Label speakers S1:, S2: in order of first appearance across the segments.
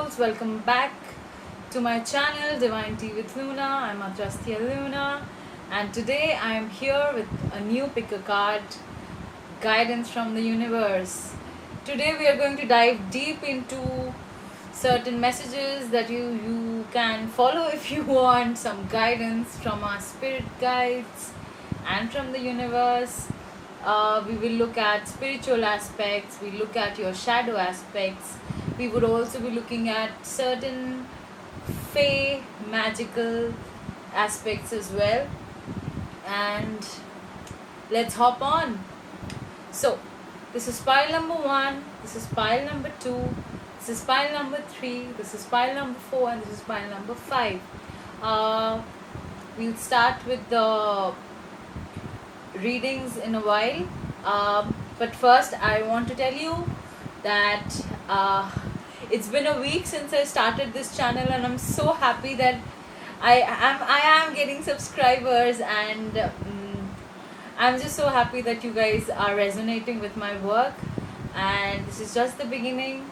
S1: souls, welcome back to my channel Divine Tea with Luna. I'm Adrastia Luna, and today I am here with a new pick a card guidance from the universe. Today we are going to dive deep into certain messages that you can follow if you want some guidance from our spirit guides and from the universe. We will look at spiritual aspects, we look at your shadow aspects, we would also be looking at certain fey magical aspects as well. And let's hop on. So, this is pile number 1, this is pile number 2, this is pile number 3, this is pile number 4, and this is pile number 5. We'll start with the readings in a while, but first I want to tell you that it's been a week since I started this channel, and I'm so happy that I am getting subscribers, and I'm just so happy that you guys are resonating with my work. And this is just the beginning.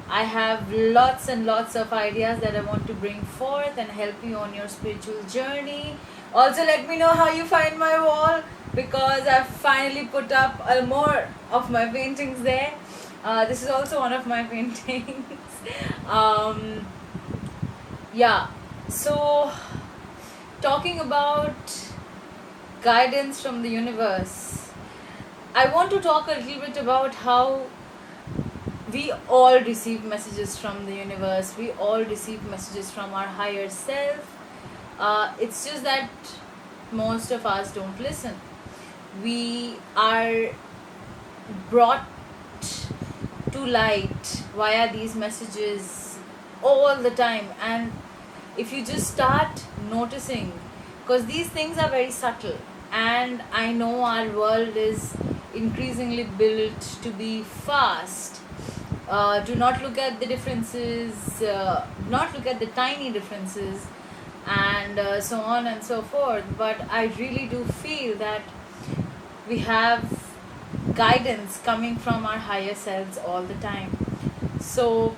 S1: I have lots and lots of ideas that I want to bring forth and help you on your spiritual journey. Also, let me know how you find my wall, because I've finally put up more of my paintings there. This is also one of my paintings. Yeah, so talking about guidance from the universe, I want to talk a little bit about how we all receive messages from the universe. We all receive messages from our higher self. It's just that most of us don't listen. We are brought to light via these messages all the time, and if you just start noticing, because these things are very subtle, and I know our world is increasingly built to be fast, to not look at the differences, not look at the tiny differences, and so on and so forth. But I really do feel that we have guidance coming from our higher selves all the time. So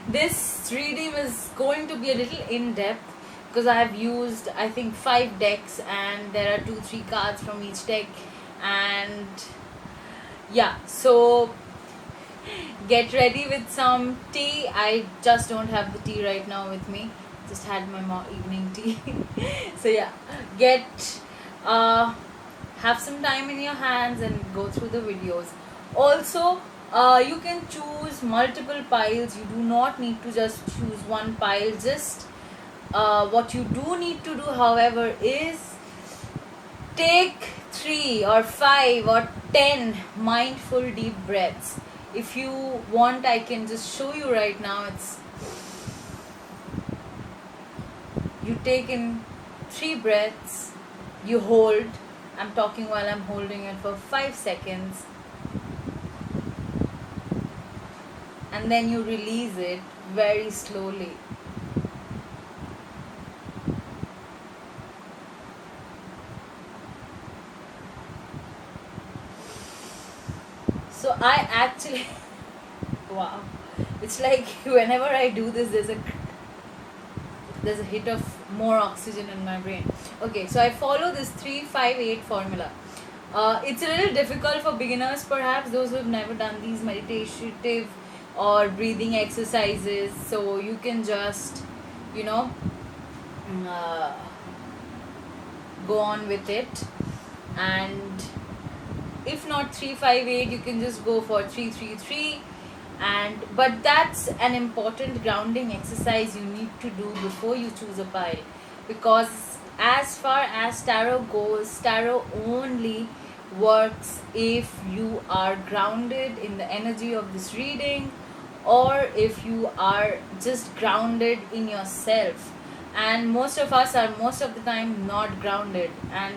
S1: this reading is going to be a little in-depth, because I have used, I think, 5 decks, and there are 2-3 cards from each deck. And yeah, so get ready with some tea. I just don't have the tea right now with me, just had my evening tea. So yeah, have some time in your hands and go through the videos. Also, you can choose multiple piles. You do not need to just choose one pile. Just what you do need to do, however, is take 3 or 5 or 10 mindful deep breaths. If you want, I can just show you right now. It's you take in 3 breaths, you hold. I'm talking while I'm holding it for 5 seconds, and then you release it very slowly. So I actually wow, it's like whenever I do this, there's a hit of more oxygen in my brain. Okay, so I follow this 3-5-8 formula. It's a little difficult for beginners, perhaps those who have never done these meditative or breathing exercises. So you can just, go on with it. And if not 3-5-8, you can just go for 3-3-3. But that's an important grounding exercise you need to do before you choose a pile, because as far as tarot goes, tarot only works if you are grounded in the energy of this reading, or if you are just grounded in yourself. And most of us are most of the time not grounded, and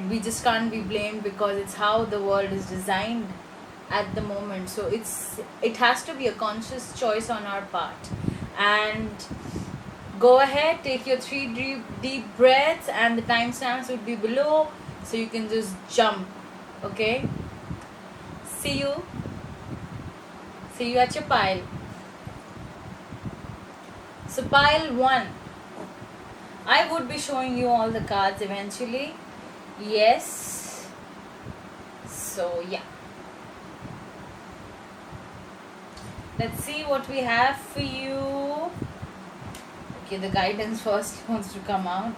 S1: we just can't be blamed, because it's how the world is designed at the moment. So it has to be a conscious choice on our part. And go ahead, take your 3 deep breaths, and the timestamps would be below, so you can just jump. Okay, see you at your pile. So pile 1, I would be showing you all the cards eventually. Yes. So yeah, let's see what we have for you. Okay, the guidance first wants to come out.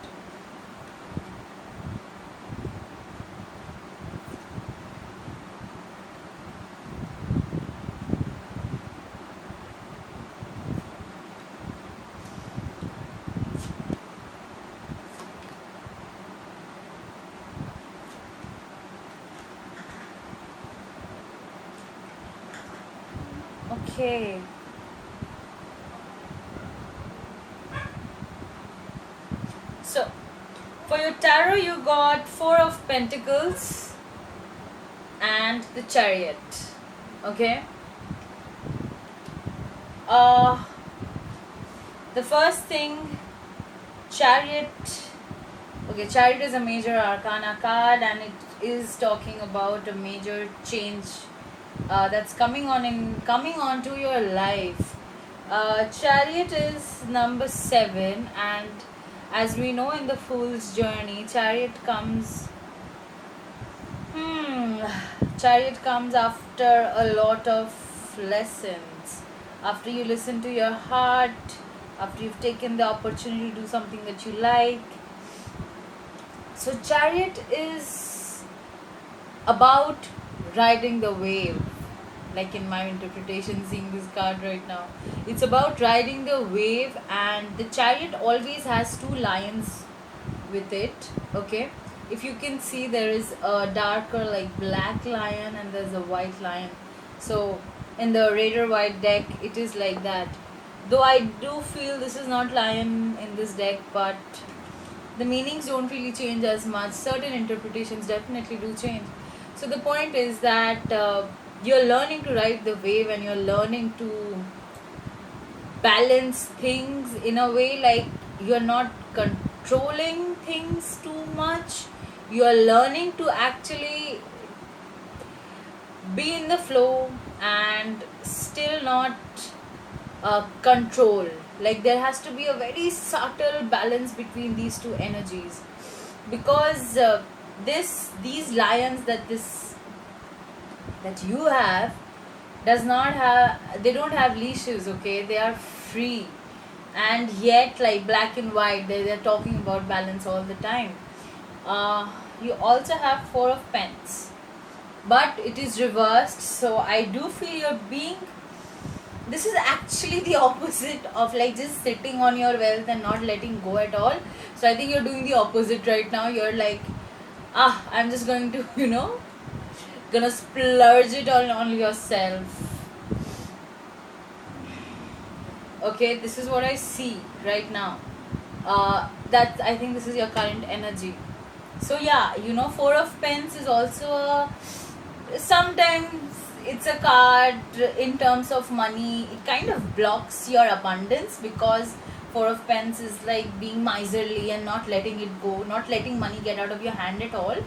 S1: Okay. So, for your tarot, you got Four of Pentacles and the Chariot. Okay. Uh, the first thing, Chariot. Okay, Chariot is a major arcana card, and it is talking about a major change that's coming onto your life. Chariot is number 7, and as we know in the Fool's Journey, Chariot comes after a lot of lessons. After you listen to your heart, after you've taken the opportunity to do something that you like. So Chariot is about riding the wave. Like in my interpretation, seeing this card right now, it's about riding the wave, and the Chariot always has 2 lions with it. Okay, if you can see, there is a darker like black lion and there's a white lion. So in the Raider White deck, it is like that. Though I do feel this is not lion in this deck, but the meanings don't really change as much. Certain interpretations definitely do change. So the point is that you're learning to ride the wave, and you're learning to balance things in a way like you're not controlling things too much. You're learning to actually be in the flow and still not control. Like there has to be a very subtle balance between these 2 energies, because these lions that you have they don't have leashes. Okay, they are free, and yet like black and white, they're talking about balance all the time. You also have Four of Pence, but it is reversed. So I do feel you're being, this is actually the opposite of like just sitting on your wealth and not letting go at all. So I think you're doing the opposite right now. You're like, I'm just going to gonna splurge it on yourself. Okay, this is what I see right now. That I think this is your current energy. So yeah, Four of Pence is also sometimes it's a card in terms of money. It kind of blocks your abundance, because Four of Pence is like being miserly and not letting it go, not letting money get out of your hand at all.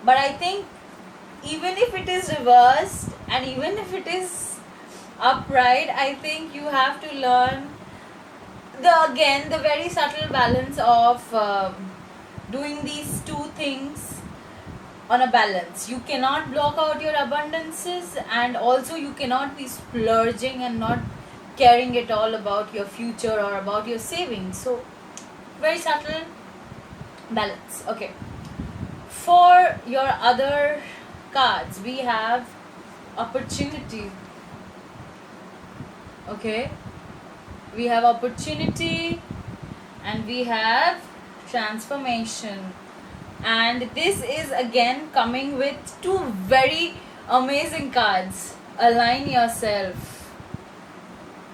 S1: But I think even if it is reversed and even if it is upright, I think you have to learn the very subtle balance of doing these 2 things on a balance. You cannot block out your abundances, and also you cannot be splurging and not caring at all about your future or about your savings. So very subtle balance. Okay, for your other cards, we have opportunity. Okay, we have opportunity and we have transformation, and this is again coming with 2 very amazing cards. Align yourself.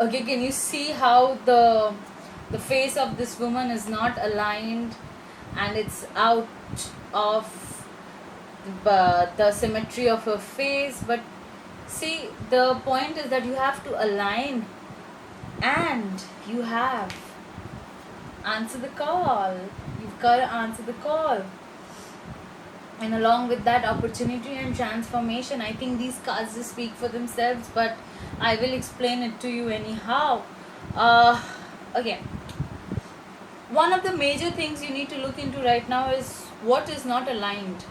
S1: Okay, can you see how the face of this woman is not aligned, and it's out of the symmetry of her face? But see, the point is that you have to align, and you have answer the call. You've got to answer the call. And along with that, opportunity and transformation, I think these cards just speak for themselves, but I will explain it to you anyhow. uh, okay, one of the major things you need to look into right now is what is not aligned.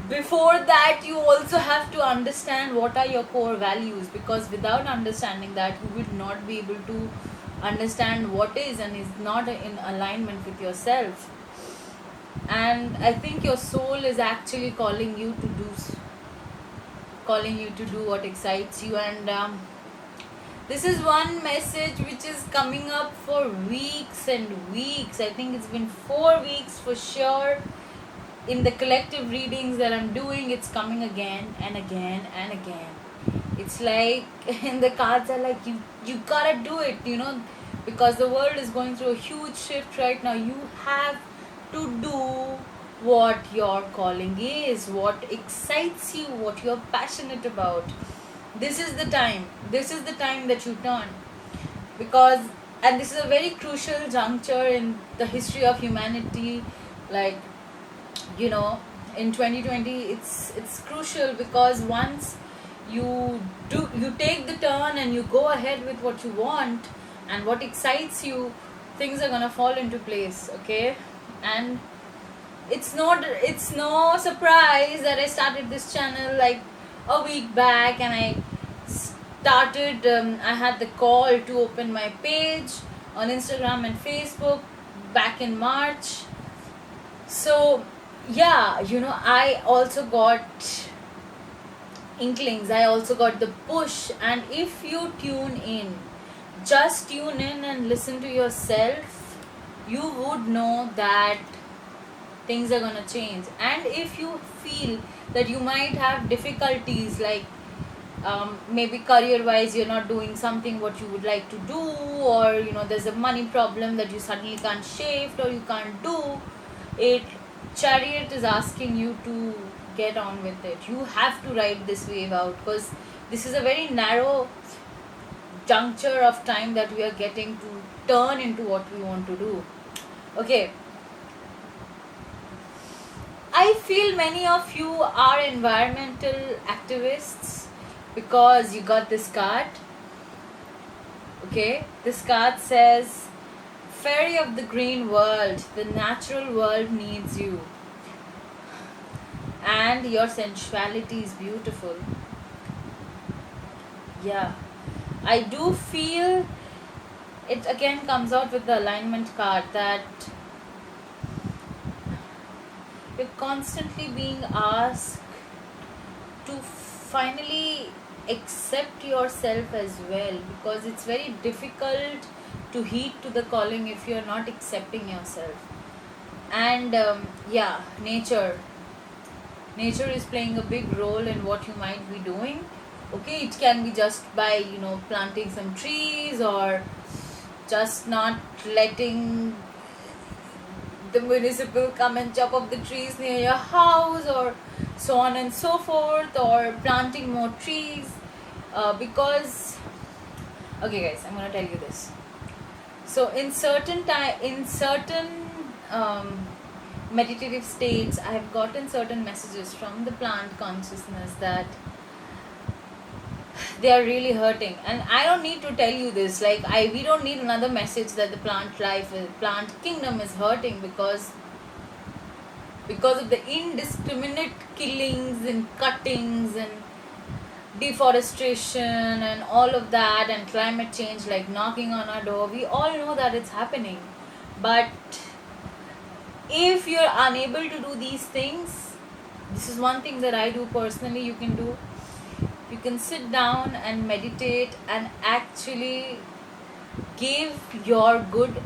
S1: Before that, you also have to understand what are your core values, because without understanding that, you would not be able to understand what is and is not in alignment with yourself. And I think your soul is actually calling you to do what excites you. And this is one message which is coming up for weeks and weeks. I think it's been 4 weeks for sure. In the collective readings that I'm doing, it's coming again and again and again. It's like in the cards are like, you gotta do it, because the world is going through a huge shift right now. You have to do what your calling is, what excites you, what you're passionate about. This is the time. This is the time that you turn. Because, and this is a very crucial juncture in the history of humanity. Like, in 2020, it's crucial, because once you take the turn and you go ahead with what you want and what excites you, things are gonna fall into place. Okay. And it's no surprise that I started this channel like a week back, and I had the call to open my page on Instagram and Facebook back in March. So yeah, I also got inklings, I also got the push. And if you just tune in and listen to yourself, you would know that things are gonna change. And if you feel that you might have difficulties, like maybe career wise you're not doing something what you would like to do, or there's a money problem that you suddenly can't shift or you can't do it, Chariot is asking you to get on with it. You have to ride this wave out, because this is a very narrow juncture of time that we are getting to turn into what we want to do. Okay, I feel many of you are environmental activists because you got this card. Okay, this card says, Fairy of the green world, the natural world needs you. And your sensuality is beautiful. Yeah, I do feel it again comes out with the alignment card that you're constantly being asked to finally accept yourself as well, because it's very difficult to heed to the calling if you're not accepting yourself. And yeah, nature is playing a big role in what you might be doing. Okay, it can be just by planting some trees, or just not letting the municipal come and chop up the trees near your house, or so on and so forth, or planting more trees, because okay guys, I'm gonna tell you this. So in certain meditative states, I have gotten certain messages from the plant consciousness that they are really hurting. And I don't need to tell you this, like we don't need another message that the plant kingdom is hurting, because of the indiscriminate killings and cuttings and deforestation and all of that, and climate change like knocking on our door. We all know that it's happening. But if you're unable to do these things, this is one thing that I do personally. You can do, you can sit down and meditate and actually give your good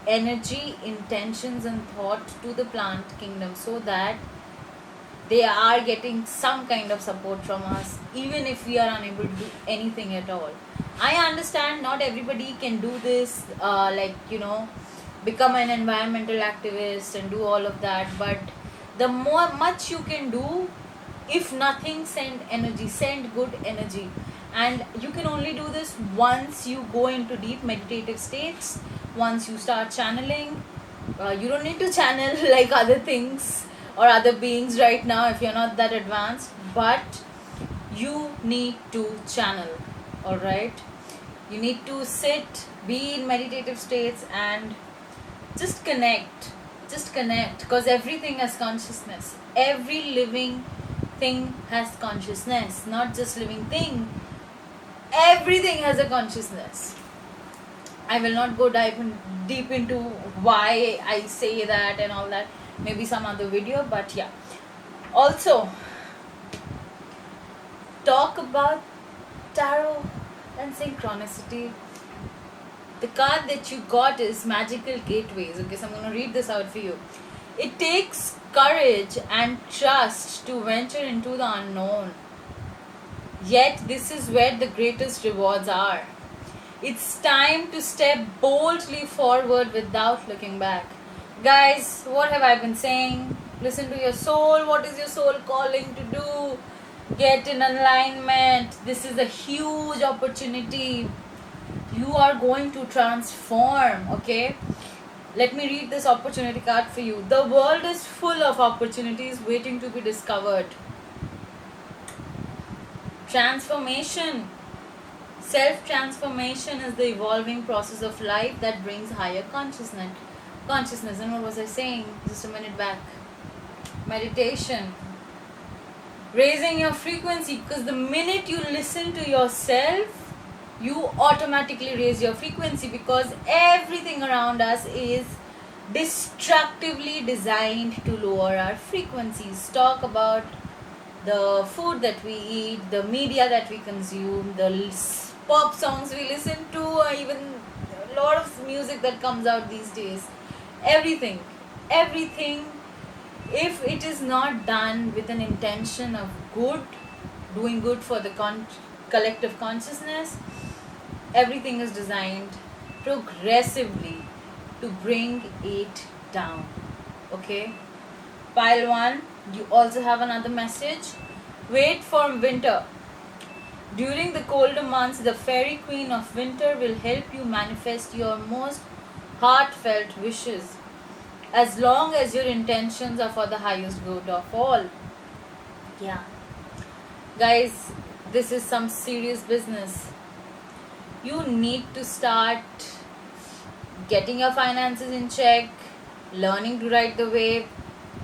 S1: energy, intentions and thought to the plant kingdom, so that they are getting some kind of support from us, even if we are unable to do anything at all. I understand not everybody can do this, become an environmental activist and do all of that, but the much you can do, if nothing, send good energy. And you can only do this once you go into deep meditative states, once you start channeling. You don't need to channel like other things or other beings right now if you're not that advanced, but you need to channel. All right, You need to sit, be in meditative states, and just connect. Just connect, because everything has consciousness. Every living thing has consciousness, not just living thing. Everything has a consciousness. I will not go deep into why I say that and all that. Maybe some other video, but yeah. Also, talk about tarot and synchronicity. The card that you got is Magical Gateways. Okay, so I'm going to read this out for you. It takes courage and trust to venture into the unknown. Yet, this is where the greatest rewards are. It's time to step boldly forward without looking back. Guys, what have I been saying? Listen to your soul. What is your soul calling to do? Get in alignment. This is a huge opportunity. You are going to transform, okay? Let me read this opportunity card for you. The world is full of opportunities waiting to be discovered. Transformation. Self-transformation is the evolving process of life that brings higher consciousness. And what was I saying just a minute back? Meditation. Raising your frequency, because the minute you listen to yourself, you automatically raise your frequency, because everything around us is destructively designed to lower our frequencies. Talk about the food that we eat, the media that we consume, the pop songs we listen to, or even a lot of music that comes out these days. Everything, if it is not done with an intention of good, doing good for the collective consciousness, everything is designed progressively to bring it down. Okay? Pile 1, you also have another message. Wait for winter. During the colder months, the fairy queen of winter will help you manifest your most heartfelt wishes, as long as your intentions are for the highest good of all. Yeah. Guys, this is some serious business. You need to start getting your finances in check, learning to ride the wave,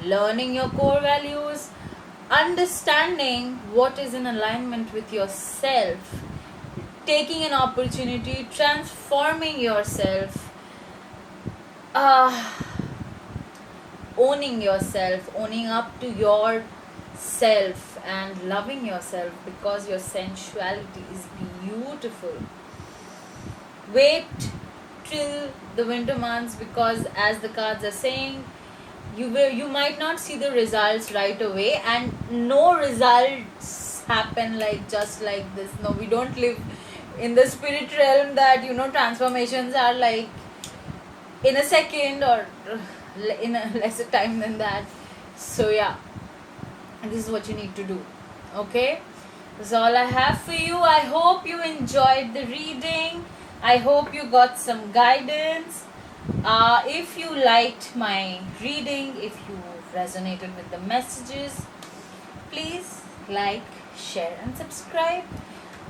S1: learning your core values, understanding what is in alignment with yourself, taking an opportunity, transforming yourself, owning yourself, owning up to yourself, and loving yourself, because your sensuality is beautiful. Wait till the winter months, because as the cards are saying, you might not see the results right away, and no results happen like just like this. No, we don't live in the spirit realm that transformations are like in a second or in a lesser time than that. So yeah, this is what you need to do. Okay, that's all I have for you. I hope you enjoyed the reading. I hope you got some guidance. If you liked my reading, if you resonated with the messages, please like, share and subscribe.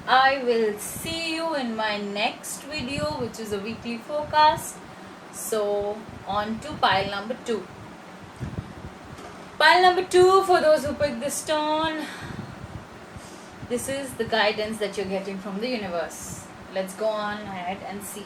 S1: I will see you in my next video, which is a weekly forecast. So on to pile number 2. Pile number 2, for those who picked the stone, this is the guidance that you're getting from the universe. Let's go on ahead and see.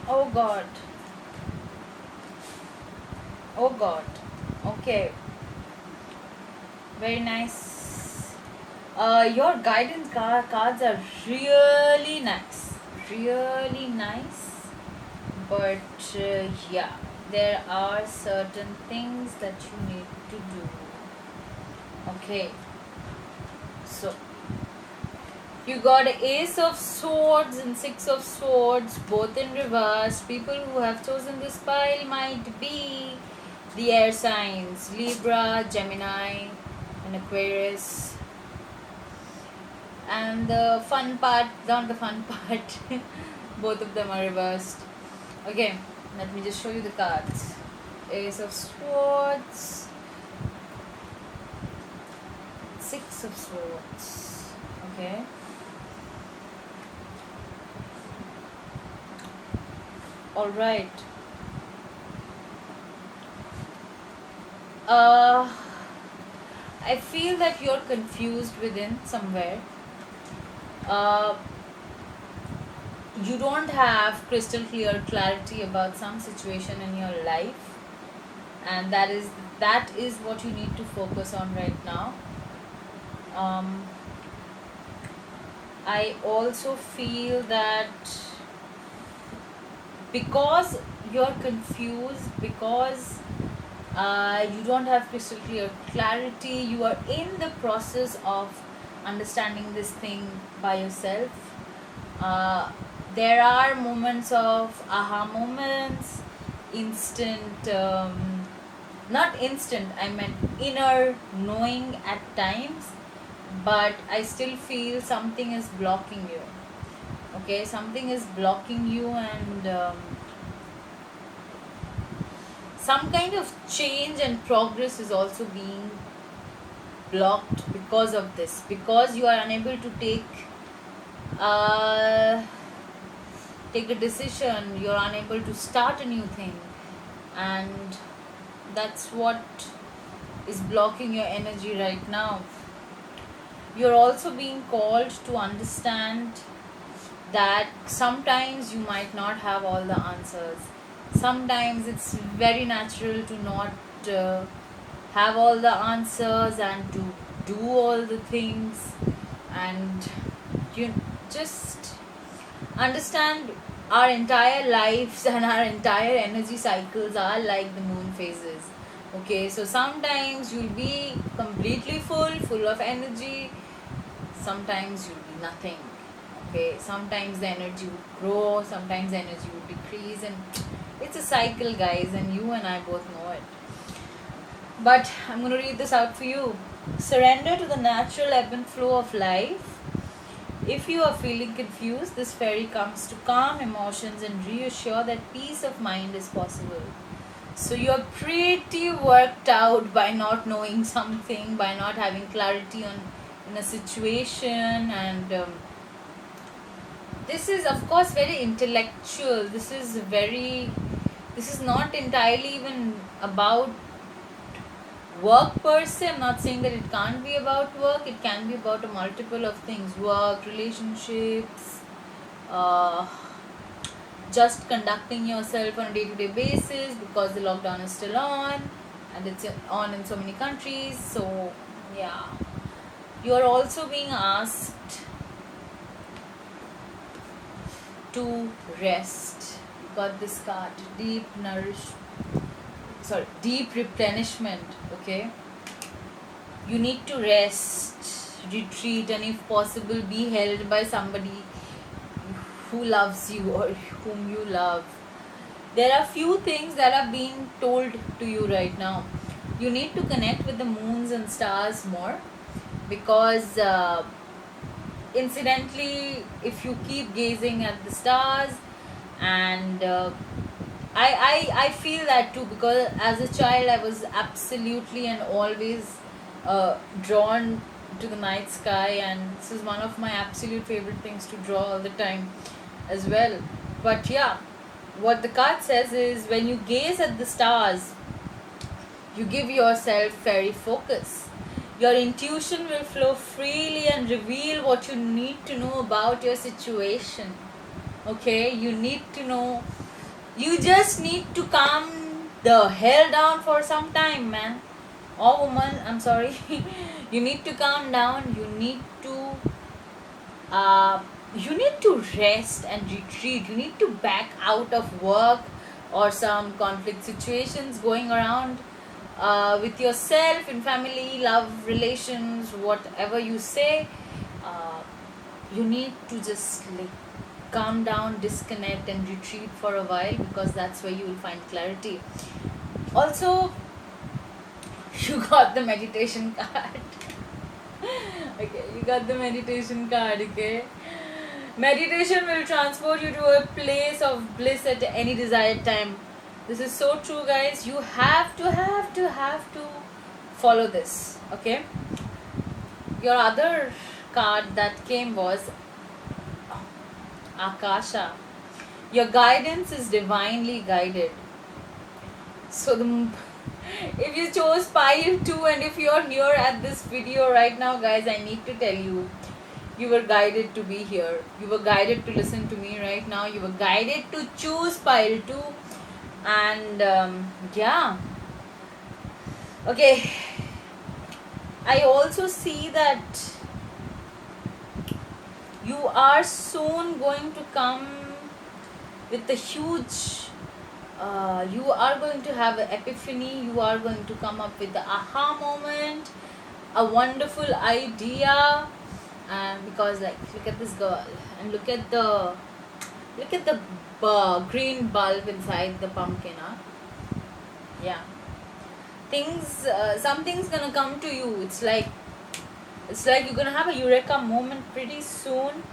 S1: Oh God. Oh God. Okay. Very nice. Your guidance cards are really nice. Really nice. But yeah, there are certain things that you need to do. Okay. So, You got Ace of Swords and Six of Swords, both in reverse. People who have chosen this pile might be the air signs Libra, Gemini, and Aquarius. And the fun part, not the fun part, both of them are reversed. Okay, let me just show you the cards. Ace of Swords, Six of Swords. Okay. All right. I feel that you're confused within somewhere. Uh, you don't have crystal clear clarity about some situation in your life, and that is what you need to focus on right now. I also feel that because you're confused, because you don't have crystal clear clarity, you are in the process of understanding this thing by yourself. There are moments of aha moments, instant, not instant, I meant inner knowing at times, but I still feel something is blocking you. Okay, something is blocking you, and some kind of change and progress is also being blocked because of this, because you are unable to uh, take a decision, you're unable to start a new thing, and that's what is blocking your energy right now. You're also being called to understand that sometimes you might not have all the answers. Sometimes it's very natural to not have all the answers and to do all the things, and you just understand our entire lives and our entire energy cycles are like the moon phases. Okay, so sometimes you'll be completely full of energy, sometimes you'll be nothing. Okay, sometimes the energy would grow, sometimes the energy would decrease, and it's a cycle, guys, and you and I both know it. But I'm going to read this out for you. Surrender to the natural ebb and flow of life. If you are feeling confused, this fairy comes to calm emotions and reassure that peace of mind is possible. So you're pretty worked out by not knowing something, by not having clarity on in a situation, and this is of course very intellectual. This is not entirely even about work per se. I'm not saying that it can't be about work. It can be about a multiple of things: work, relationships, uh, just conducting yourself on a day-to-day basis, because the lockdown is still on and it's on in so many countries. So yeah, you are also being asked to rest. You got this card, deep replenishment. Okay, you need to rest, retreat, and if possible be held by somebody who loves you or whom you love. There are few things that are being told to you right now. You need to connect with the moons and stars more, because incidentally, if you keep gazing at the stars, and I feel that too, because as a child I was absolutely and always drawn to the night sky, and this is one of my absolute favorite things to draw all the time as well. But yeah, what the card says is, when you gaze at the stars, you give yourself fairy focus. Your intuition will flow freely and reveal what you need to know about your situation. Okay, you need to know. You just need to calm the hell down for some time, man. Or woman, I'm sorry. You need to calm down. You need to rest and retreat. You need to back out of work or some conflict situations going around with yourself, in family, love, relations, whatever you say. you need to just like calm down, disconnect, and retreat for a while, because that's where you will find clarity. Also, you got the meditation card. Okay, you got the meditation card. Okay, meditation will transport you to a place of bliss at any desired time. This is so true, guys. You have to follow this. Okay, your other card that came was Akasha. Your guidance is divinely guided. So if you chose pile 2, and if you're here at this video right now, guys, I need to tell you, you were guided to be here. You were guided to listen to me right now. You were guided to choose pile 2. And yeah. Okay. I also see that you are soon going to come with a huge you are going to have an epiphany. You are going to come up with the aha moment, a wonderful idea. And because, like, look at this girl, and look at the green bulb inside the pumpkin. Yeah, something's gonna come to you. It's like you're gonna have a eureka moment pretty soon.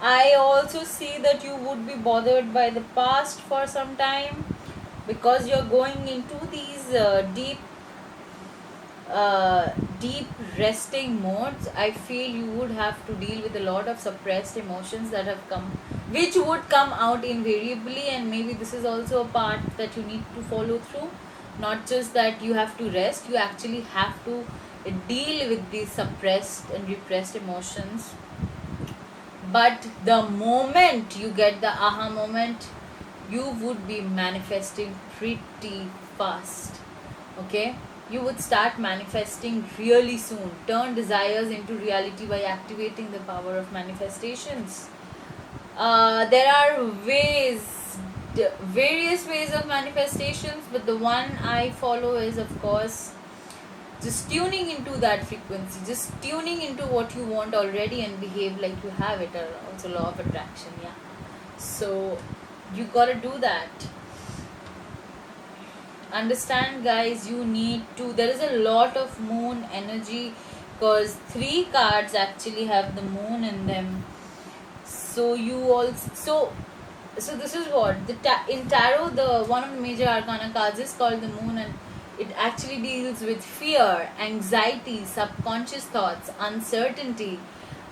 S1: I also see that you would be bothered by the past for some time, because you're going into these deep resting modes. I feel you would have to deal with a lot of suppressed emotions that have come, which would come out invariably, and maybe this is also a part that you need to follow through. Not just that you have to rest, you actually have to deal with these suppressed and repressed emotions. But the moment you get the aha moment, you would be manifesting pretty fast. Okay, you would start manifesting really soon. Turn desires into reality by activating the power of manifestations. There are various ways of manifestations, but the one I follow is, of course, just tuning into that frequency, just tuning into what you want already and behave like you have it. Also law of attraction. Yeah, so you gotta do that. Understand, guys, you need to, there is a lot of moon energy, because 3 cards actually have the moon in them. So you also, so this is what in tarot, the one of the major arcana cards is called the moon, and it actually deals with fear, anxiety, subconscious thoughts, uncertainty,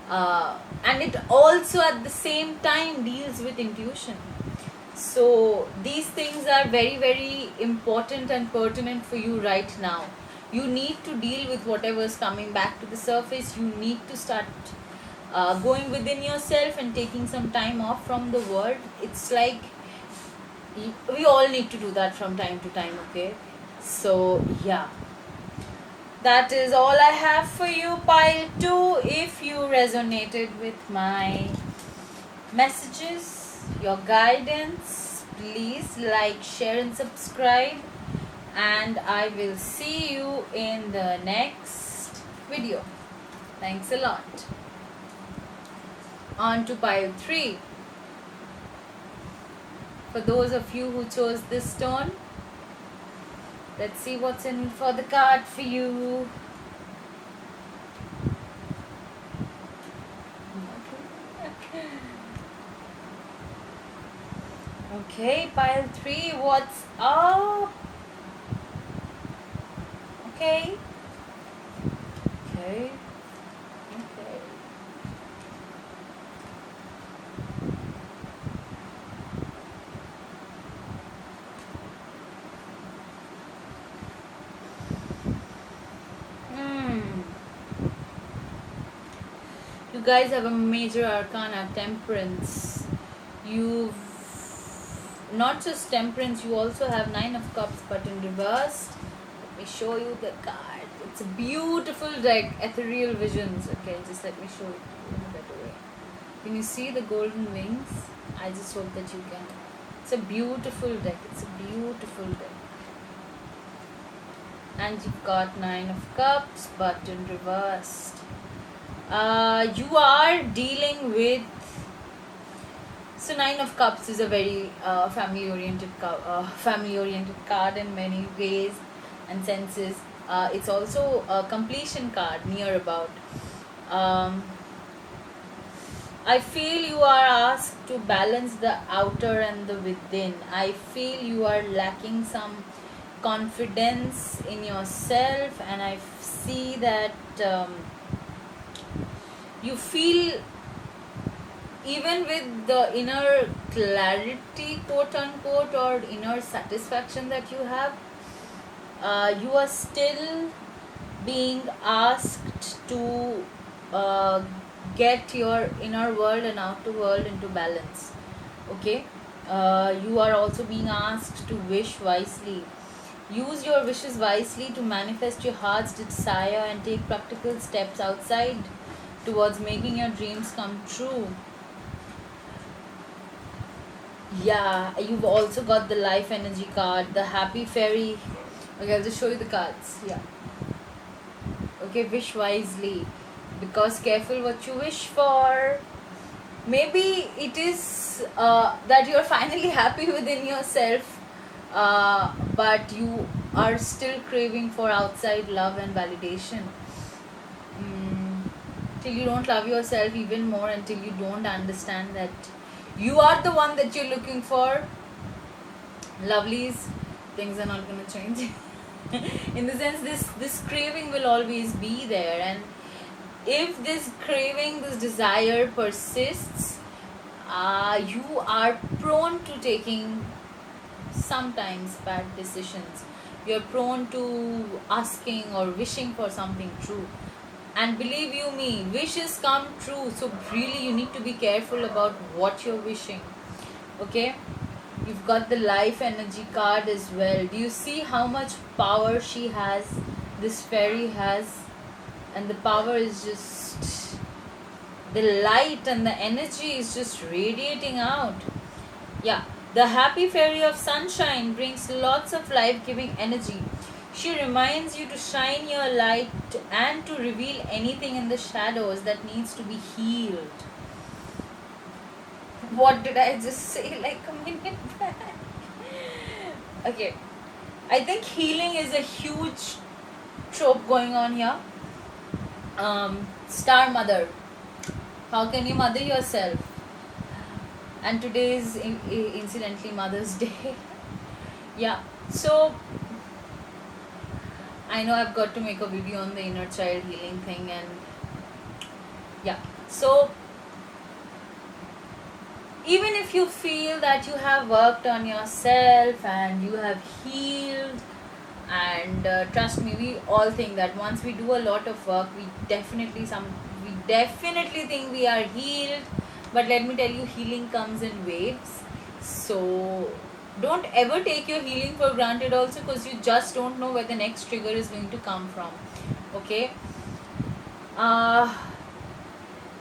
S1: and it also at the same time deals with intuition. So these things are very, very important and pertinent for you right now. You need to deal with whatever is coming back to the surface. You need to start going within yourself and taking some time off from the world. It's like we all need to do that from time to time. Okay, so yeah, that is all I have for you, pile 2. If you resonated with my messages, your guidance, please like, share, and subscribe, and I will see you in the next video. Thanks a lot. On to pile 3. For those of you who chose this stone, let's see what's in for the card for you. Okay, pile 3, what's up? Okay. Okay. Okay. You guys have a major arcana, temperance. You've not just temperance, you also have 9 of cups, but in reverse. Let me show you the card. It's a beautiful deck, ethereal visions. Okay, just let me show it in a better way. Can you see the golden wings? I just hope that you can. It's a beautiful deck. It's a beautiful deck. And you've got 9 of cups, but in reversed. You are dealing with, so Nine of Cups is a very family oriented card in many ways and senses. It's also a completion card, near about. um, I feel you are asked to balance the outer and the within. I feel you are lacking some confidence in yourself, and I see that you feel, even with the inner clarity, quote unquote, or inner satisfaction that you have, you are still being asked to uh, get your inner world and outer world into balance. Okay, you are also being asked to wish wisely. Use your wishes wisely to manifest your heart's desire and take practical steps outside towards making your dreams come true. Yeah, you've also got the life energy card, the happy fairy. Okay, I'll just show you the cards. Yeah. Okay, wish wisely, because careful what you wish for. Maybe it is that you're finally happy within yourself, but you are still craving for outside love and validation. Till you don't love yourself even more, until you don't understand that you are the one that you're looking for, lovelies, things are not going to change. In the sense, this craving will always be there, and if this craving, this desire persists, you are prone to taking sometimes bad decisions. You're prone to asking or wishing for something true, and believe you me, wishes come true. So really you need to be careful about what you're wishing. Okay, you've got the life energy card as well. Do you see how much power she has, this fairy has? And the power is just, the light and the energy is just radiating out. Yeah, the happy fairy of sunshine brings lots of life-giving energy. She reminds you to shine your light and to reveal anything in the shadows that needs to be healed. What did I just say like a minute back? Okay, I think healing is a huge trope going on here. Star mother, how can you mother yourself? And today is incidentally Mother's Day. Yeah, so I know I've got to make a video on the inner child healing thing, and yeah, so even if you feel that you have worked on yourself and you have healed, and trust me, we all think that once we do a lot of work, we definitely think we are healed. But let me tell you, healing comes in waves. So don't ever take your healing for granted also, because you just don't know where the next trigger is going to come from. Okay,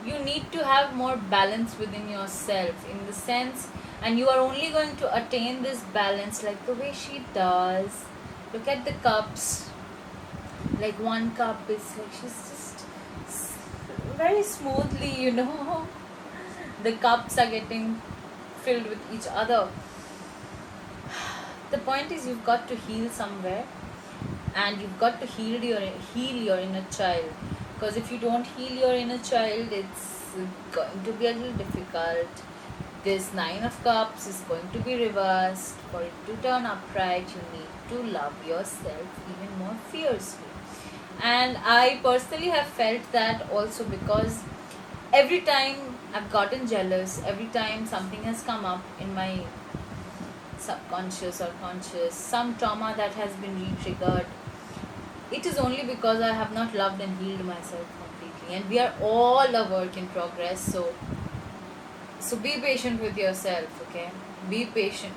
S1: you need to have more balance within yourself, in the sense, and you are only going to attain this balance like the way she does. Look at the cups. Like one cup is like she's just very smoothly, the cups are getting filled with each other. The point is, you've got to heal somewhere, and you've got to heal your inner child, because if you don't heal your inner child, it's going to be a little difficult. This Nine of Cups is going to be reversed. For it to turn upright, you need to love yourself even more fiercely. And I personally have felt that also, because every time I've gotten jealous, every time something has come up in my subconscious or conscious, some trauma that has been re-triggered, it is only because I have not loved and healed myself completely. And we are all a work in progress, so be patient with yourself. Okay, be patient,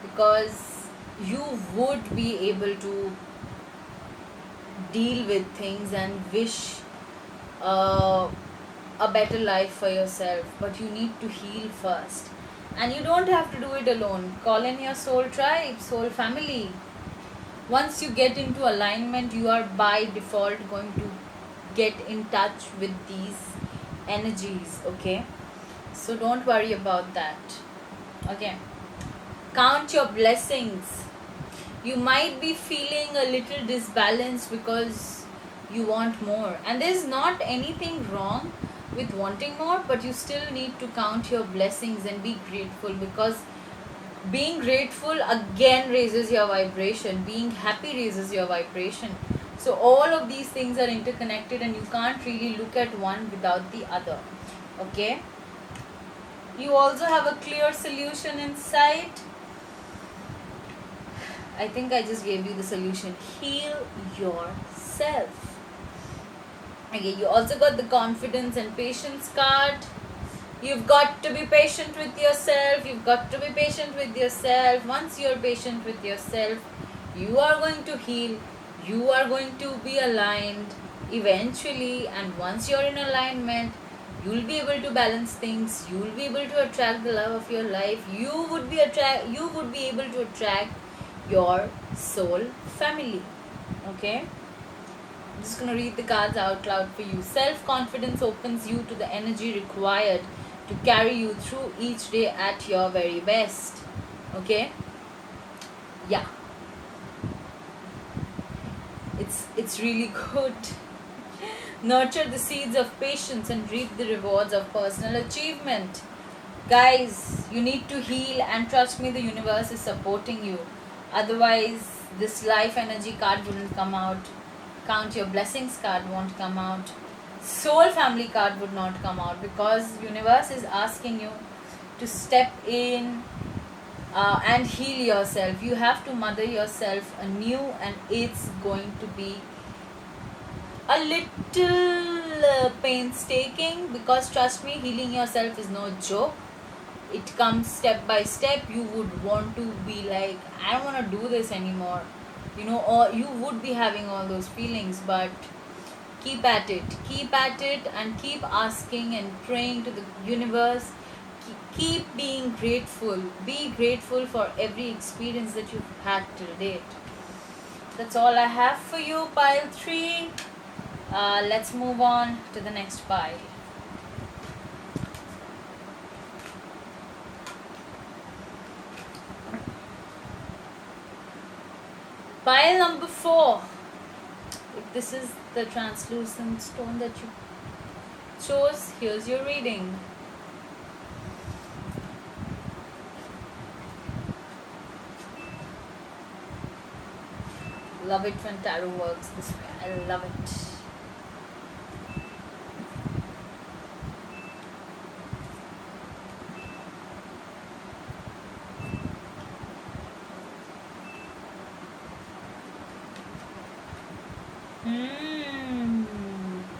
S1: because you would be able to deal with things and wish a better life for yourself, but you need to heal first. And you don't have to do it alone. Call in your soul tribe, soul family. Once you get into alignment, you are by default going to get in touch with these energies. Okay, so don't worry about that. Okay, count your blessings. You might be feeling a little disbalanced because you want more, and there's not anything wrong with wanting more, but you still need to count your blessings and be grateful, because being grateful again raises your vibration, being happy raises your vibration. So all of these things are interconnected, and you can't really look at one without the other. Okay, you also have a clear solution inside. I think I just gave you the solution. Heal yourself. Okay, you also got the confidence and patience card. You've got to be patient with yourself. You've got to be patient with yourself. Once you're patient with yourself, you are going to heal. You are going to be aligned eventually. And once you're in alignment, you'll be able to balance things. You'll be able to attract the love of your life. You would be able to attract your soul family. Okay? I'm just going to read the cards out loud for you. Self-confidence opens you to the energy required to carry you through each day at your very best. Okay? Yeah. It's really good. Nurture the seeds of patience and reap the rewards of personal achievement. Guys, you need to heal, and trust me, the universe is supporting you. Otherwise, this life energy card wouldn't come out. Count your blessings card won't come out. Soul family card would not come out, because universe is asking you to step in and heal yourself. You have to mother yourself anew, and it's going to be a little painstaking, because trust me, healing yourself is no joke. It comes step by step. You would want to be like, I don't want to do this anymore, or you would be having all those feelings, but keep at it, and keep asking and praying to the universe. Keep being grateful. Be grateful for every experience that you've had till date. That's all I have for you, pile 3. Let's move on to the next pile. Pile number 4. If this is the translucent stone that you chose, here's your reading. Love it when tarot works this way. I love it.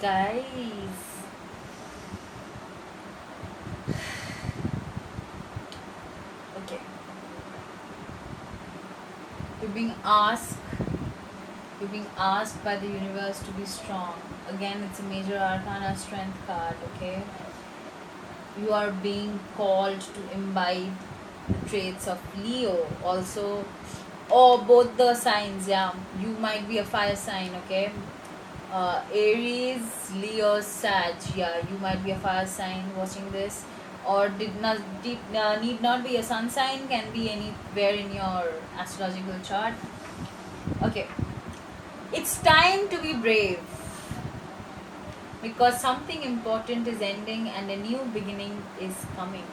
S1: Guys, okay, you're being asked by the universe to be strong. Again, it's a major arcana strength card. Okay, you are being called to imbibe the traits of Leo also, or both the signs. Yeah, you might be a fire sign. Okay, Aries, Leo, Sag. Yeah, you might be a fire sign watching this, or need not be a sun sign, can be anywhere in your astrological chart. Okay, it's time to be brave, because something important is ending and a new beginning is coming.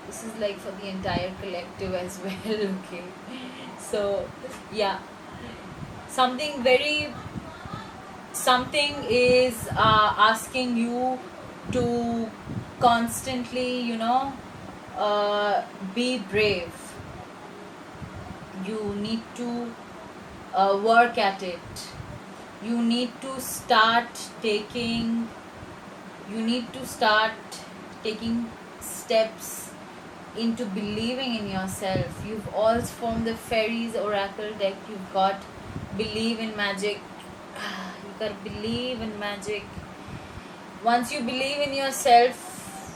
S1: This is like for the entire collective as well. Okay, so yeah, something is asking you to constantly, be brave. You need to work at it. You need to start taking steps into believing in yourself. You've all formed the fairies oracle deck. You've got believe in magic. You gotta believe in magic. Once you believe in yourself,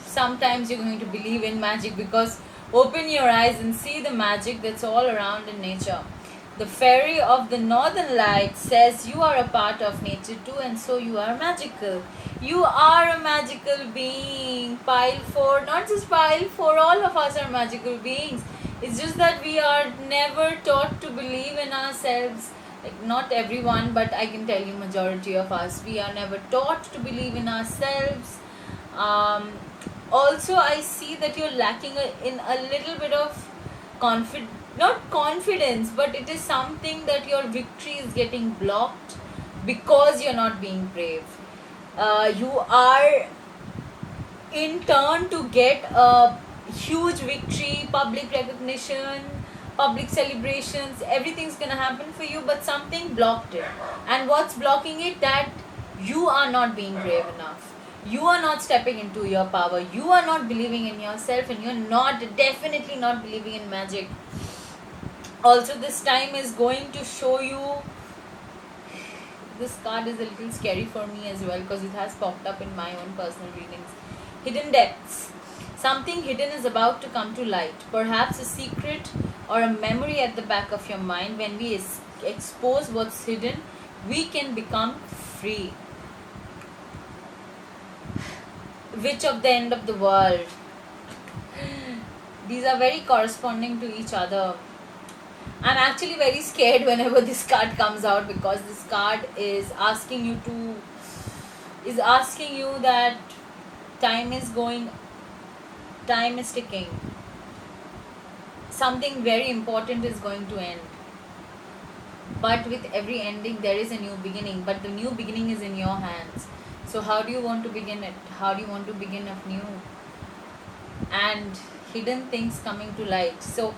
S1: sometimes you're going to believe in magic, because open your eyes and see the magic that's all around in nature. The fairy of the northern light says you are a part of nature too, and so you are magical. You are a magical being. Pile 4, not just pile 4, all of us are magical beings. It's just that we are never taught to believe in ourselves. Like, not everyone, but I can tell you, majority of us, we are never taught to believe in ourselves. Um, Also, I see that you're lacking in a little bit of not confidence, but it is something that your victory is getting blocked because you're not being brave. You are in turn to get a huge victory, public recognition, public celebrations, everything's gonna happen for you, but something blocked it. And what's blocking it? That you are not being brave enough. You are not stepping into your power. You are not believing in yourself, and you're not definitely not believing in magic. Also, this time is going to show you. This card is a little scary for me as well because it has popped up in my own personal readings. Hidden depths. Something hidden is about to come to light. Perhaps a secret or a memory at the back of your mind. When we expose what's hidden, we can become free. Witch of the end of the world. These are very corresponding to each other. I'm actually very scared whenever this card comes out, because this card is asking you that time is ticking. Something very important is going to end. But with every ending, there is a new beginning. But the new beginning is in your hands. So how do you want to begin it? How do you want to begin anew? And hidden things coming to light. So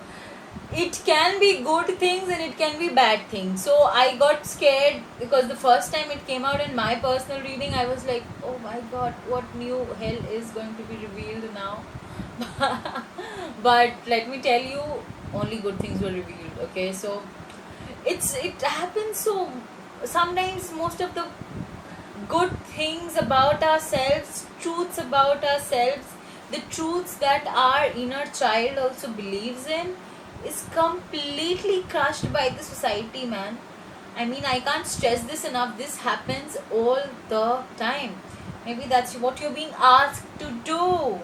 S1: it can be good things and it can be bad things. So I got scared because the first time it came out in my personal reading, I was like, oh my god, what new hell is going to be revealed now? But let me tell you, only good things were revealed. Okay, so it happens. So sometimes most of the good things about ourselves, truths about ourselves, the truths that our inner child also believes in, is completely crushed by the society, man. I mean, I can't stress this enough. This happens all the time. Maybe that's what you're being asked to do.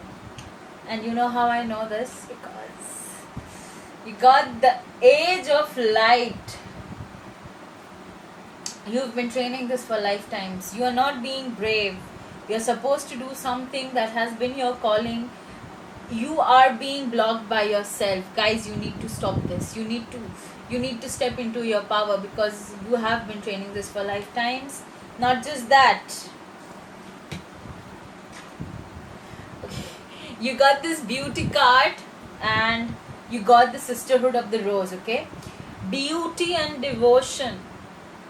S1: And you know how I know this? Because you got the age of light. You've been training this for lifetimes. You are not being brave. You're supposed to do something that has been your calling. You are being blocked by yourself. Guys, you need to stop this. You need to step into your power, because you have been training this for lifetimes. Not just that. Okay. You got this beauty card and you got the sisterhood of the rose, okay? Beauty and devotion.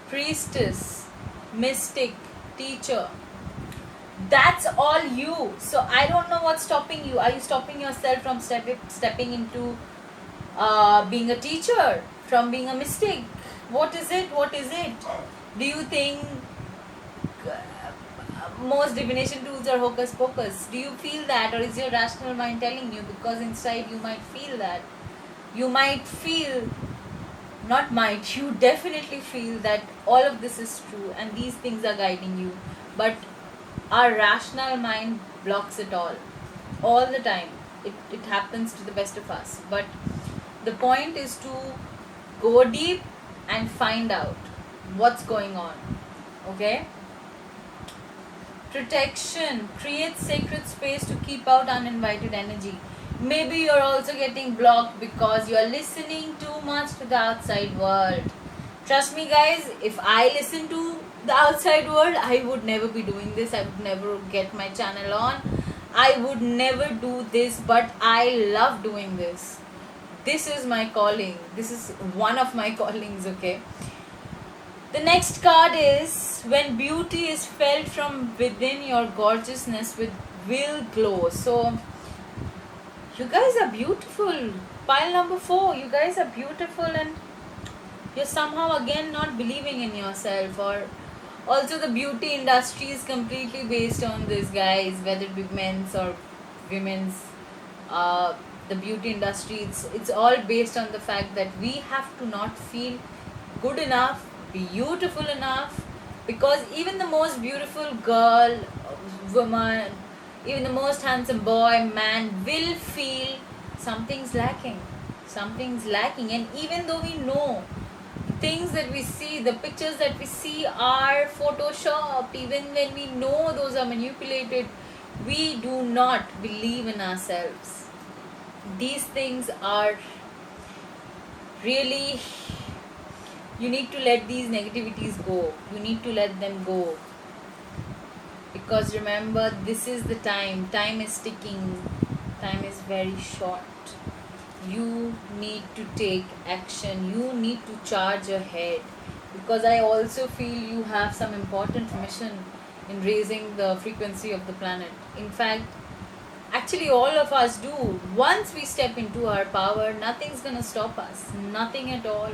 S1: Priestess, mystic, teacher. That's all you. So I don't know what's stopping you. Are you stopping yourself from stepping into being a teacher, from being a mystic? What is it? Do you think most divination tools are hocus pocus? Do you feel that, or is your rational mind telling you? Because inside you might feel that. You might feel, not might, you definitely feel that all of this is true and these things are guiding you. But our rational mind blocks it all the time. It happens to the best of us. But the point is to go deep and find out what's going on. Okay? Protection. Create sacred space to keep out uninvited energy. Maybe you're also getting blocked because you're listening too much to the outside world. Trust me, guys, if I listen to the outside world, I would never be doing this. I would never get my channel on. I would never do this, but I love doing this. This is my calling. This is one of my callings, okay? The next card is, when beauty is felt from within, your gorgeousness will glow. So you guys are beautiful. Pile number 4, you guys are beautiful, and you're somehow again not believing in yourself. Or also the beauty industry is completely based on this, guys, whether it be men's or women's. The beauty industry, it's all based on the fact that we have to not feel good enough, beautiful enough, because even the most beautiful girl, woman, even the most handsome boy, man will feel something's lacking. Something's lacking, and even though we know things that we see, the pictures that we see are photoshopped, even when we know those are manipulated, we do not believe in ourselves. These things are really, you need to let these negativities go. You need to let them go. Because remember, this is the time. Time is ticking. Time is very short. You need to take action. You need to charge ahead. Because I also feel you have some important mission in raising the frequency of the planet. In fact, actually all of us do. Once we step into our power, nothing's gonna stop us. Nothing at all.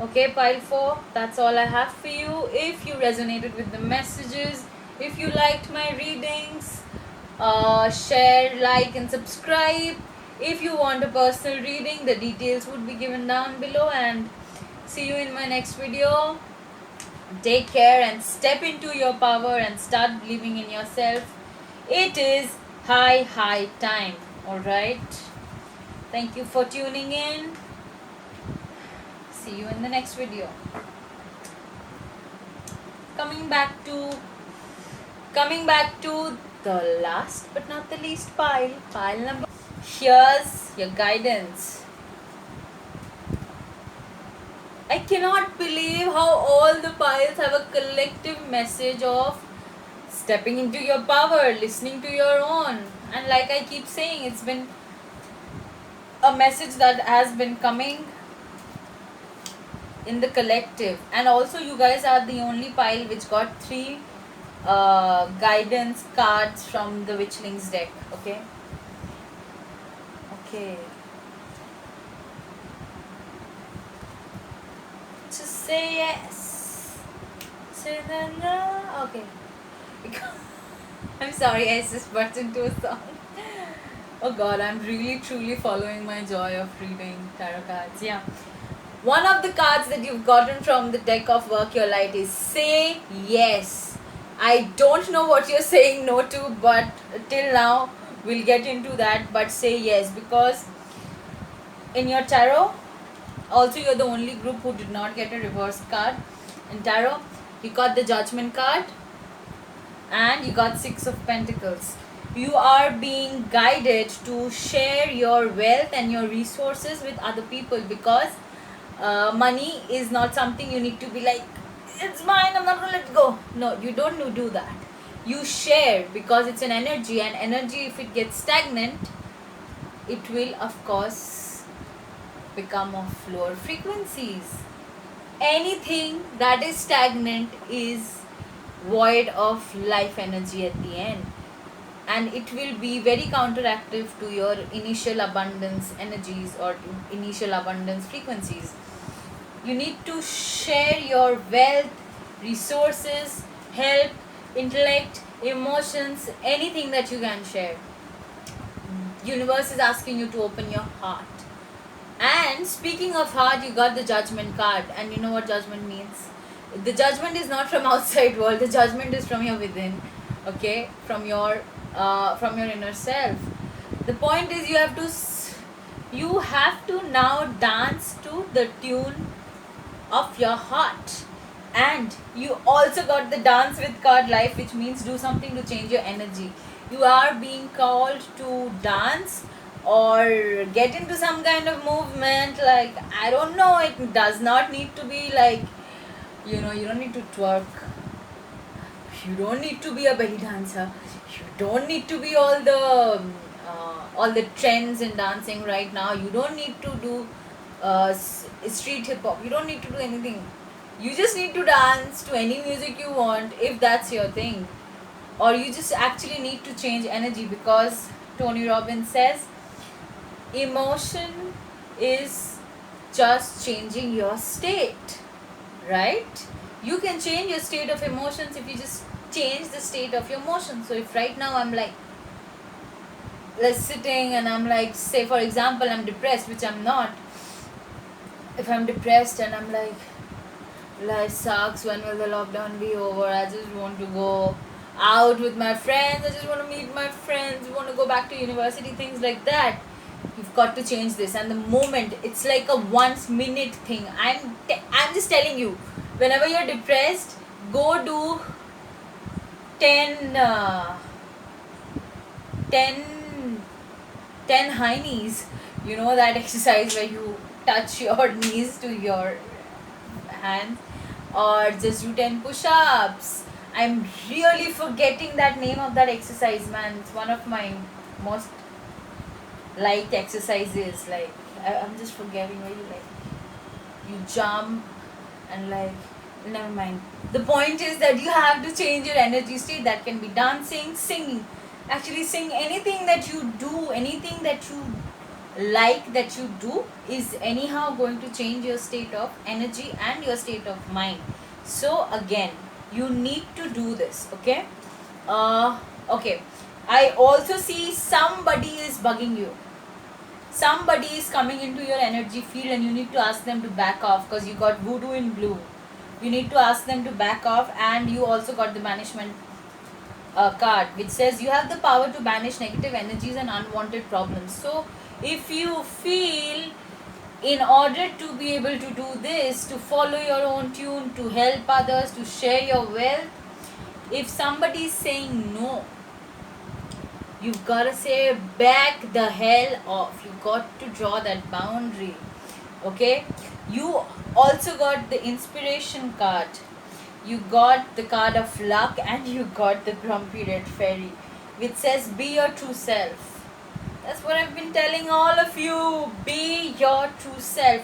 S1: Okay, pile 4, that's all I have for you. If you resonated with the messages, if you liked my readings, share, like, and subscribe. If you want a personal reading, the details would be given down below. And see you in my next video. Take care and step into your power and start believing in yourself. It is high time. Alright. Thank you for tuning in. See you in the next video. Coming back to the last but not the least pile number. Here's your guidance. I cannot believe how all the piles have a collective message of stepping into your power, listening to your own. And like I keep saying, it's been a message that has been coming in the collective. And also you guys are the only pile which got 3 guidance cards from the Witchlings deck. Okay. Just say yes. Say no. Okay. I'm sorry, I just burst into a song. Oh god, I'm really truly following my joy of reading tarot cards. Yeah. One of the cards that you've gotten from the deck of Work Your Light is Say Yes. I don't know what you're saying no to, but till now we'll get into that. But say yes, because in your tarot, also you're the only group who did not get a reverse card in tarot. You got the Judgment card and you got 6 of Pentacles. You are being guided to share your wealth and your resources with other people, because money is not something you need to be like, it's mine, I'm not gonna let it go. No, you don't do that. You share, because it's an energy, and energy, if it gets stagnant, it will of course become of lower frequencies. Anything that is stagnant is void of life energy at the end, and it will be very counteractive to your initial abundance energies or initial abundance frequencies. You need to share your wealth, resources, help, intellect, emotions, anything that you can share. Universe is asking you to open your heart. And speaking of heart, you got the Judgment card, and you know what Judgment means. The judgment is not from outside world. The judgment is from your within. Okay, from your inner self. The point is, you have to now dance to the tune of your heart. And you also got the Dance with card Life, which means do something to change your energy. You are being called to dance or get into some kind of movement. Like, I don't know, it does not need to be like, you don't need to twerk. You don't need to be a belly dancer. You don't need to be all the trends in dancing right now. You don't need to do street hip hop. You don't need to do anything. You just need to dance to any music you want, if that's your thing. Or you just actually need to change energy, because Tony Robbins says emotion is just changing your state, right? You can change your state of emotions if you just change the state of your emotions. So if right now I'm like sitting and I'm like, say for example, I'm depressed, which I'm not, if I'm depressed and I'm like, life sucks, when will the lockdown be over? I just want to go out with my friends, I just want to meet my friends, want to go back to university, things like that. You've got to change this. And the moment, it's like a once minute thing. I'm just telling you, whenever you're depressed, go do 10 10 10 high knees. You know that exercise where you touch your knees to your hands, or just do 10 push-ups. I'm really forgetting that name of that exercise, man. It's one of my most liked exercises. Like, I'm just forgetting where you jump and like, never mind. The point is that you have to change your energy state. That can be dancing, singing. Actually, sing anything that you do, anything that you like that you do is anyhow going to change your state of energy and your state of mind. So again, you need to do this. Okay. Okay, I also see somebody is bugging you. Somebody is coming into your energy field and you need to ask them to back off, because you got voodoo in blue. You need to ask them to back off. And you also got the banishment card, which says you have the power to banish negative energies and unwanted problems. So if you feel, in order to be able to do this, to follow your own tune, to help others, to share your wealth, if somebody is saying no, you've got to say back the hell off. You got to draw that boundary. Okay, you also got the inspiration card, you got the card of luck, and you got the grumpy red fairy, which says be your true self. That's what I've been telling all of you. Be your true self.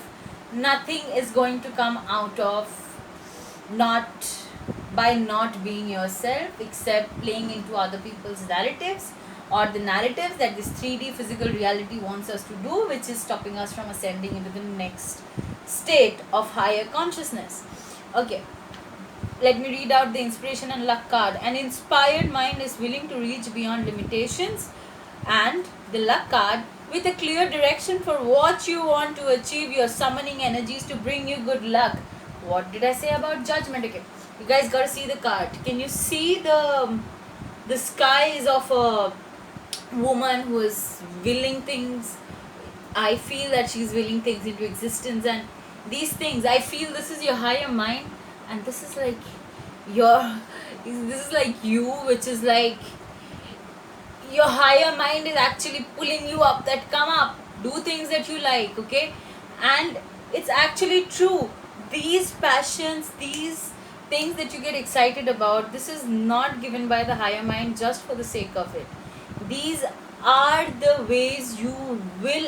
S1: Nothing is going to come out of not by not being yourself, except playing into other people's narratives, or the narratives that this 3D physical reality wants us to do, which is stopping us from ascending into the next state of higher consciousness. Okay, let me read out the inspiration and luck card. An inspired mind is willing to reach beyond limitations. And the luck card, with a clear direction for what you want to achieve, you're summoning energies to bring you good luck. What did I say about judgment? Okay, you guys gotta see the card. Can you see the skies of a woman who is willing things? I feel that she's willing things into existence, and these things, I feel this is your higher mind, and this is like this is like you, which is like your higher mind is actually pulling you up, that come up, do things that you like. Okay, and it's actually true. These passions, these things that you get excited about, this is not given by the higher mind just for the sake of it. These are the ways you will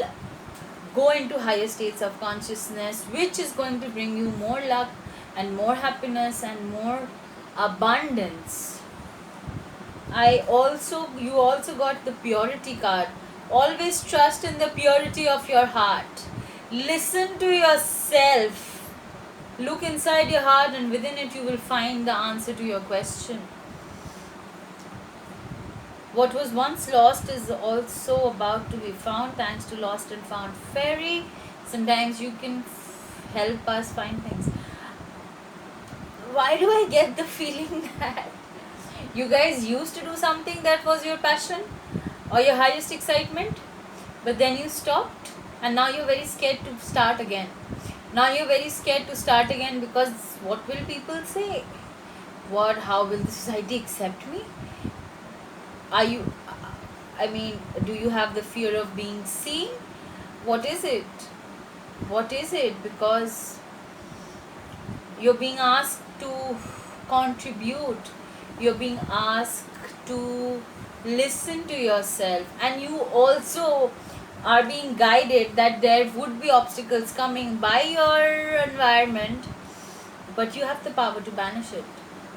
S1: go into higher states of consciousness, which is going to bring you more luck and more happiness and more abundance. You also got the purity card. Always trust in the purity of your heart. Listen to yourself. Look inside your heart, and within it you will find the answer to your question. What was once lost is also about to be found, thanks to Lost and Found Fairy. Sometimes you can help us find things. Why do I get the feeling that you guys used to do something that was your passion or your highest excitement, but then you stopped, and now you're very scared to start again? Now you're very scared to start again because what will people say? How will the society accept me? Do you have the fear of being seen? What is it? Because you're being asked to contribute, you're being asked to listen to yourself, and you also are being guided that there would be obstacles coming by your environment, but you have the power to banish it.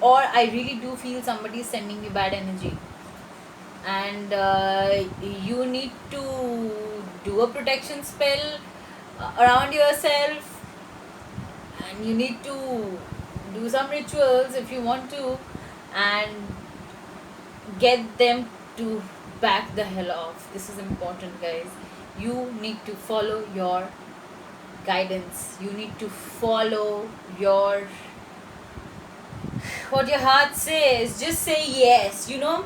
S1: Or I really do feel somebody is sending you bad energy, and you need to do a protection spell around yourself, and you need to do some rituals if you want to, and get them to back the hell off. This is important, guys. You need to follow your guidance. You need to follow your what your heart says. Just say yes, you know.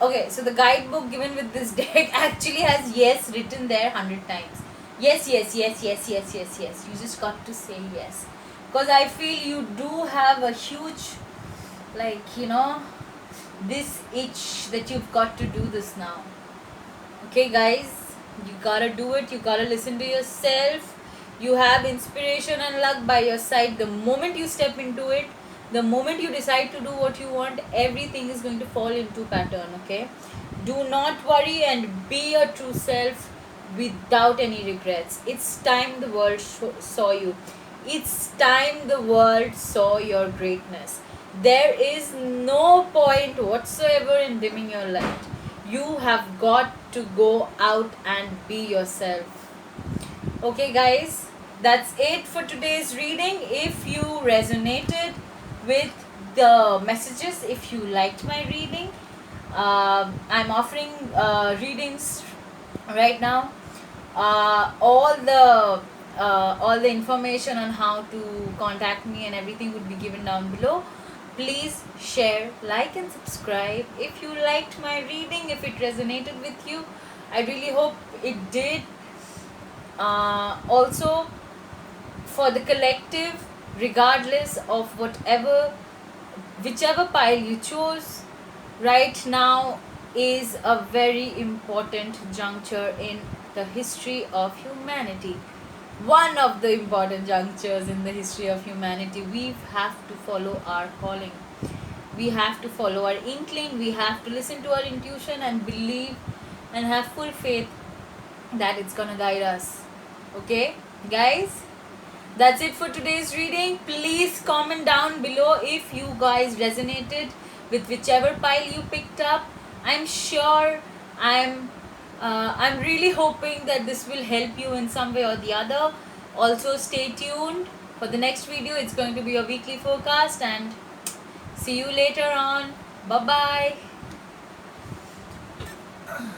S1: Okay, so the guidebook given with this deck actually has yes written there 100 times. Yes, yes, yes, yes, yes, yes, yes. You just got to say yes. Because I feel you do have a huge, like, you know, this itch that you've got to do this now. Okay, guys, you gotta do it. You gotta listen to yourself. You have inspiration and luck by your side. The moment you step into it, the moment you decide to do what you want, everything is going to fall into pattern. Okay, do not worry and be your true self without any regrets. It's time the world saw you. It's time the world saw your greatness. There is no point whatsoever in dimming your light. You have got to go out and be yourself. Okay, guys, that's it for today's reading. If you resonated with the messages, if you liked my reading, I'm offering readings right now. All the information on how to contact me and everything would be given down below. Please share, like and subscribe if you liked my reading, if it resonated with you. I really hope it did. Also, for the collective, regardless of whichever pile you chose, right now is a very important juncture in the history of humanity. One of the important junctures in the history of humanity. We have to follow our calling. We have to follow our inkling. We have to listen to our intuition and believe and have full faith that it's gonna guide us. Okay, guys? That's it for today's reading. Please comment down below if you guys resonated with whichever pile you picked up. I'm sure I'm really hoping that this will help you in some way or the other. Also, stay tuned for the next video. It's going to be a weekly forecast, and see you later on. Bye bye.